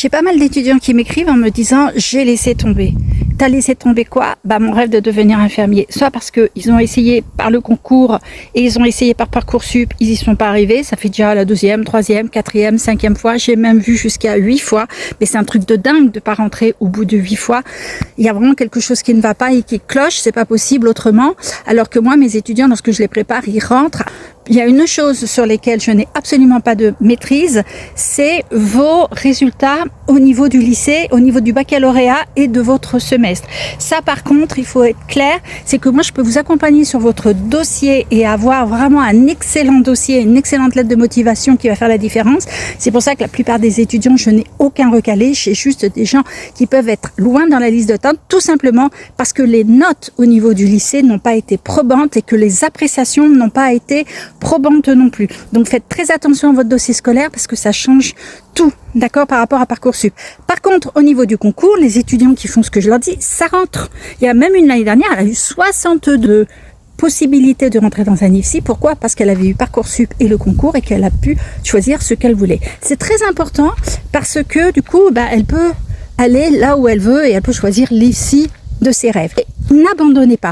J'ai pas mal d'étudiants qui m'écrivent en me disant « j'ai laissé tomber ». T'as laissé tomber quoi? Mon rêve de devenir infirmier. Soit parce qu'ils ont essayé par le concours et ils ont essayé par Parcoursup, ils y sont pas arrivés. Ça fait déjà la 2e, 3e, 4e, 5e fois. J'ai même vu jusqu'à 8 fois. Mais c'est un truc de dingue de pas rentrer au bout de 8 fois. Il y a vraiment quelque chose qui ne va pas et qui cloche. C'est pas possible autrement. Alors que moi, mes étudiants, lorsque je les prépare, ils rentrent. Il y a une chose sur laquelle je n'ai absolument pas de maîtrise, c'est vos résultats au niveau du lycée, au niveau du baccalauréat et de votre semestre. Ça, par contre, il faut être clair, c'est que moi, je peux vous accompagner sur votre dossier et avoir vraiment un excellent dossier, une excellente lettre de motivation qui va faire la différence. C'est pour ça que la plupart des étudiants, je n'ai aucun recalé. J'ai juste des gens qui peuvent être loin dans la liste d'attente, tout simplement parce que les notes au niveau du lycée n'ont pas été probantes et que les appréciations n'ont pas été probantes non plus. Donc faites très attention à votre dossier scolaire parce que ça change tout, d'accord, par rapport à Parcoursup. Par contre, au niveau du concours, les étudiants qui font ce que je leur dis, ça rentre. Il y a même une l'année dernière, elle a eu 62 possibilités de rentrer dans un IFSI. Pourquoi? Parce qu'elle avait eu Parcoursup et le concours et qu'elle a pu choisir ce qu'elle voulait. C'est très important parce que du coup, elle peut aller là où elle veut et elle peut choisir l'IFSI de ses rêves. Et n'abandonnez pas.